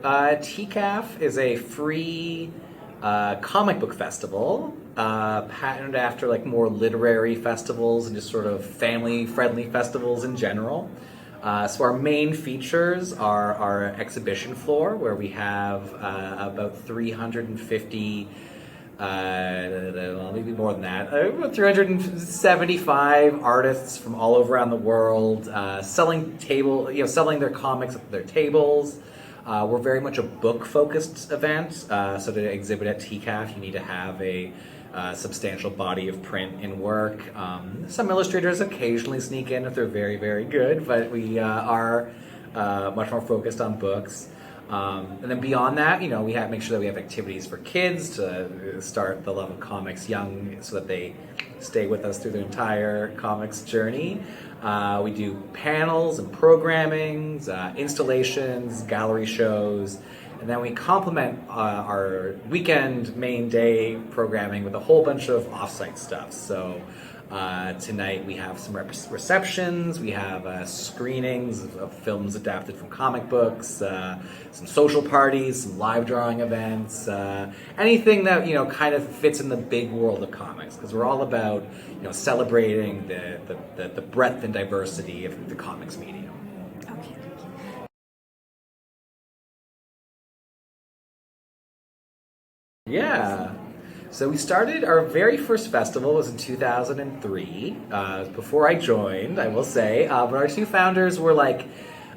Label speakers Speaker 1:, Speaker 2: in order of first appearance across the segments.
Speaker 1: Tcaf is a free comic book festival, patterned after like more literary festivals and just sort of family-friendly festivals in general. So our main features are our exhibition floor, where we have about 350, well, maybe more than that, about 375 artists from all over around the world, selling their comics at their tables. We're very much a book-focused event, so to exhibit at Tcaf, you need to have a substantial body of print and work. Some illustrators occasionally sneak in if they're very, very good, but we are much more focused on books. And then beyond that, we make sure that we have activities for kids to start the love of comics young so that they stay with us through their entire comics journey. We do panels and programmings, installations, gallery shows, and then we complement our weekend main day programming with a whole bunch of off-site stuff. So tonight we have some receptions, we have screenings of films adapted from comic books, some social parties, some live drawing events, anything that kind of fits in the big world of comics, because we're all about celebrating the breadth and diversity of the comics medium.
Speaker 2: Okay.
Speaker 1: Yeah. So we started, our very first festival was in 2003, before I joined, I will say, but our two founders were like,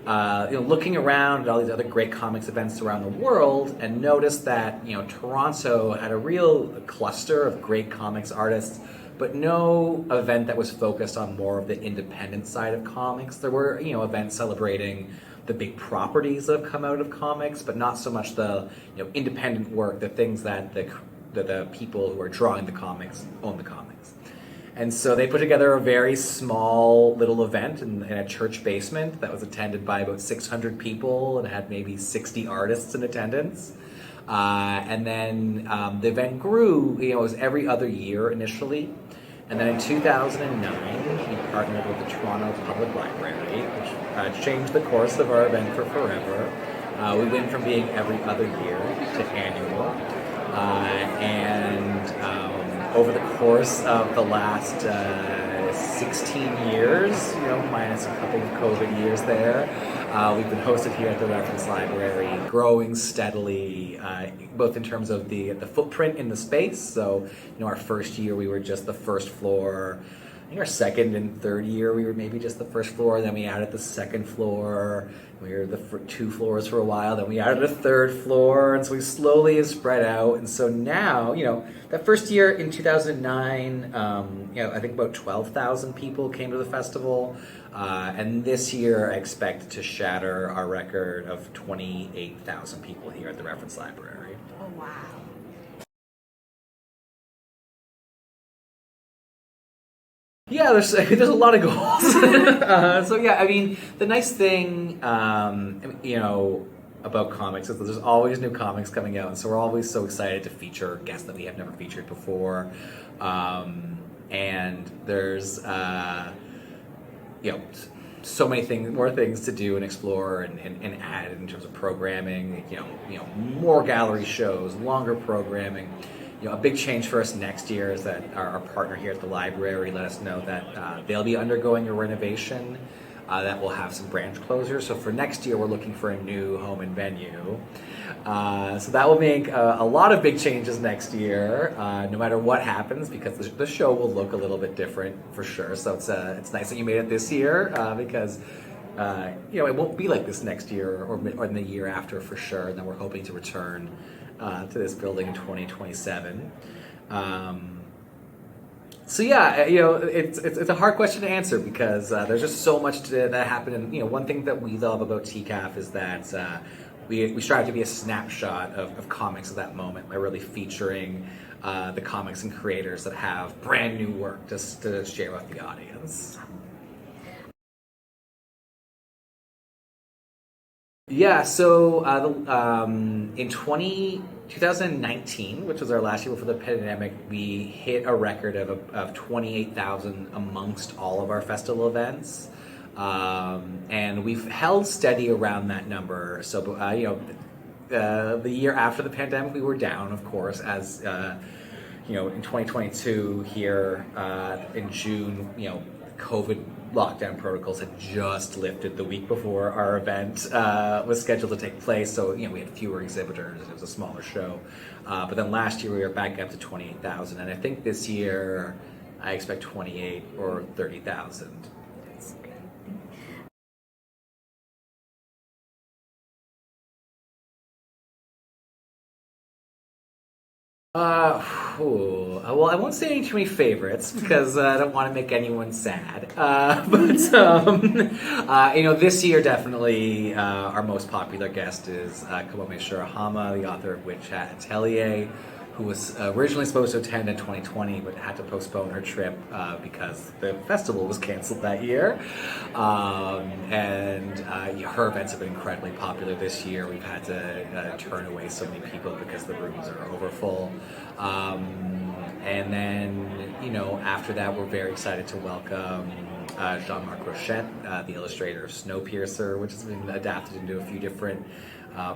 Speaker 1: looking around at all these other great comics events around the world and noticed that, Toronto had a real cluster of great comics artists, but no event that was focused on more of the independent side of comics. There were, events celebrating the big properties that have come out of comics, but not so much the, independent work, the things that the people who are drawing the comics own the comics. And so they put together a very small little event in a church basement that was attended by about 600 people and had maybe 60 artists in attendance. And then the event grew, it was every other year initially. And then in 2009, we partnered with the Toronto Public Library, which changed the course of our event for forever. We went from being every other year to annual. And over the course of the last 16 years, minus a couple of COVID years there, we've been hosted here at the Reference Library, growing steadily, both in terms of the footprint in the space. So, our first year we were just the first floor. I think our second and third year we were maybe just the first floor, then we added the second floor, we were the two floors for a while, then we added a third floor, and so we slowly have spread out. And so now, that first year in 2009, I think about 12,000 people came to the festival, and this year I expect to shatter our record of 28,000 people here at the Reference Library.
Speaker 2: Oh, wow.
Speaker 1: Yeah, there's a lot of goals. So yeah, the nice thing, about comics is that there's always new comics coming out, and so we're always so excited to feature guests that we have never featured before. And there's, so many more things to do and explore and add in terms of programming. More gallery shows, longer programming. A big change for us next year is that our partner here at the library let us know that they'll be undergoing a renovation that will have some branch closures. So for next year, we're looking for a new home and venue. So that will make a lot of big changes next year, no matter what happens, because the show will look a little bit different for sure. So it's nice that you made it this year, because it won't be like this next year or in the year after for sure. And then we're hoping to return to this building in 2027. So yeah, it's a hard question to answer because there's just so much that happened. And one thing that we love about Tcaf is that we strive to be a snapshot of comics at that moment by really featuring the comics and creators that have brand new work just to share with the audience. Yeah, so in 2019, which was our last year before the pandemic, we hit a record of 28,000 amongst all of our festival events. And we've held steady around that number. So, the year after the pandemic, we were down, of course, as in 2022 here in June, COVID lockdown protocols had just lifted the week before our event was scheduled to take place. So, we had fewer exhibitors. It was a smaller show. But then last year we were back up to 28,000. And I think this year I expect 28 or 30,000. Well, I won't say any too many favorites because I don't want to make anyone sad. This year definitely our most popular guest is Kamome Shirahama, the author of Witch Hat Atelier, who was originally supposed to attend in 2020 but had to postpone her trip because the festival was canceled that year. Her events have been incredibly popular this year. We've had to turn away so many people because the rooms are overfull. After that, we're very excited to welcome Jean-Marc Rochette, the illustrator of Snowpiercer, which has been adapted into a few different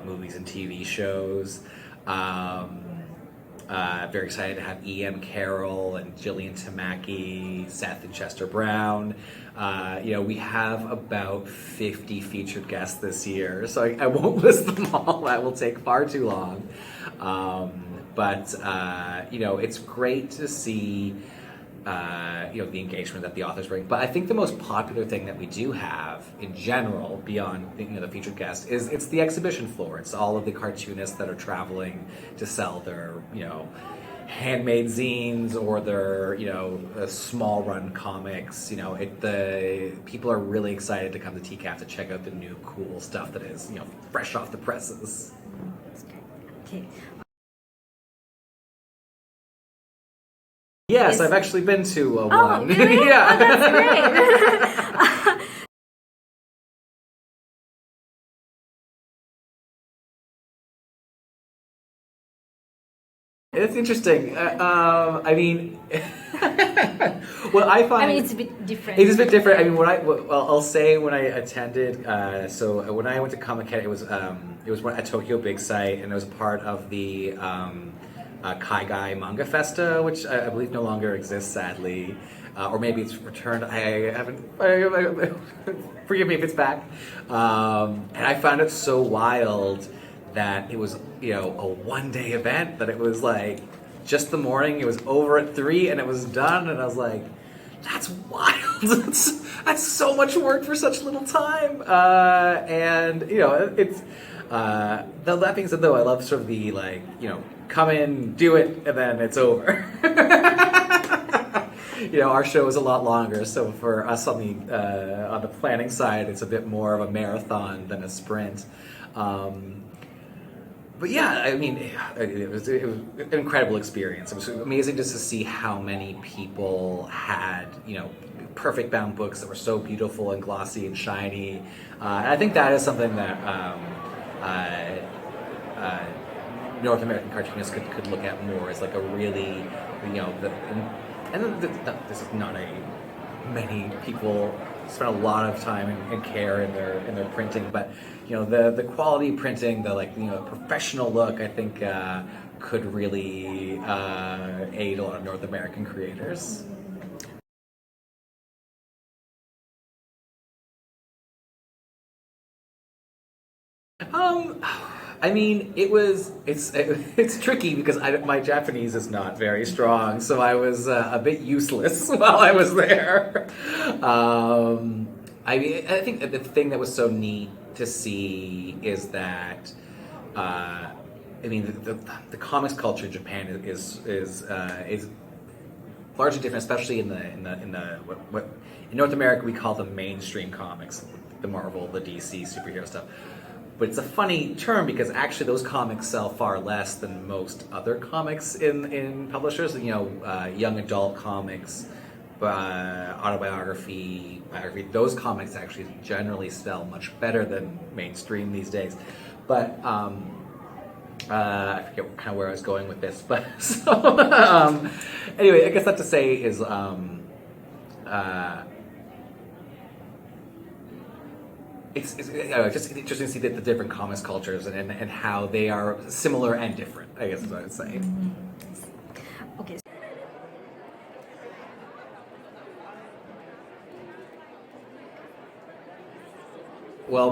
Speaker 1: movies and TV shows. Very excited to have E.M. Carroll and Gillian Tamaki, Seth and Chester Brown. We have about 50 featured guests this year, so I won't list them all. That will take far too long. It's great to see the engagement that the authors bring. But I think the most popular thing that we do have in general, beyond the featured guests, is it's the exhibition floor. It's all of the cartoonists that are traveling to sell their handmade zines or their small run comics. The people are really excited to come to Tcaf to check out the new cool stuff that is fresh off the presses.
Speaker 2: Okay.
Speaker 1: Yes, I've actually been to one.
Speaker 2: Oh, really?
Speaker 1: Yeah.
Speaker 2: Oh, that's great.
Speaker 1: It's interesting. Well, I find
Speaker 2: it's a bit different.
Speaker 1: It is a bit different. I'll say when I attended. So when I went to Comic-Con, it was at Tokyo Big Sight, and it was part of the Kaigai Manga Festa, which I believe no longer exists, sadly. Or maybe it's returned. I haven't. Forgive me if it's back. And I found it so wild that it was, a one-day event. That it was like just the morning. It was over at 3, and it was done. And I was like, that's wild. That's so much work for such little time. It's. That being said, though, I love sort of the come in, do it, and then it's over. Our show is a lot longer, so for us on the planning side, it's a bit more of a marathon than a sprint. It was an incredible experience. It was amazing just to see how many people had, perfect bound books that were so beautiful and glossy and shiny. And I think that is something that North American cartoonists could look at more as like a really, this is not many people spend a lot of time and care in their printing, but the quality printing, the professional look, I think could really aid a lot of North American creators. It's tricky because my Japanese is not very strong, so I was a bit useless while I was there. I think the thing that was so neat to see is that the comics culture in Japan is largely different, especially in what in North America we call them mainstream comics, the Marvel, the DC superhero stuff. But it's a funny term because actually those comics sell far less than most other comics in publishers. Young adult comics, autobiography, biography. Those comics actually generally sell much better than mainstream these days. But I forget kind of where I was going with this. But anyway, I guess that to say is. it's just interesting to see the different comics cultures and how they are similar and different, I guess is what I would say.
Speaker 2: Okay.
Speaker 1: Well,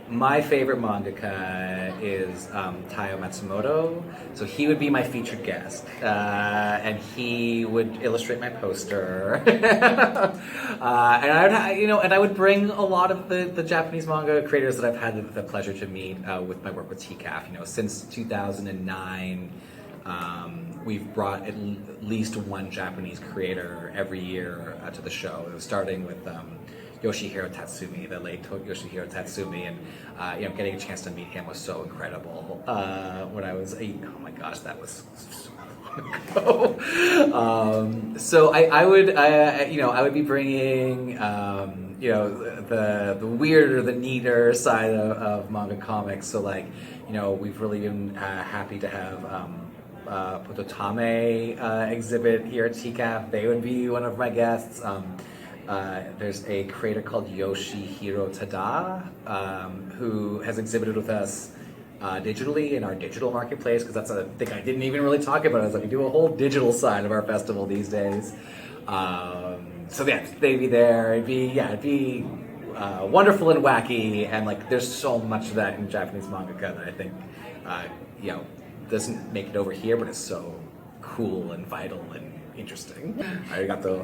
Speaker 1: my favorite mangaka is Taiyo Matsumoto. So he would be my featured guest, and he would illustrate my poster. And I would bring a lot of the Japanese manga creators that I've had the pleasure to meet with my work with Tcaf. Since 2009. We've brought at least one Japanese creator every year to the show. It was starting with Yoshihiro Tatsumi, the late Yoshihiro Tatsumi, and getting a chance to meet him was so incredible. When I was 8, oh my gosh, that was so long ago. So I would be bringing the weirder, the neater side of manga comics. So we've really been happy to have. Pototame exhibit here at Tcaf. They would be one of my guests. There's a creator called Yoshihiro Tada who has exhibited with us digitally in our digital marketplace, because that's a thing I didn't even really talk about. We do a whole digital side of our festival these days. So yeah, they'd be there. It'd be wonderful and wacky, and there's so much of that in Japanese mangaka that I think doesn't make it over here, but it's so cool and vital and interesting. Arigato.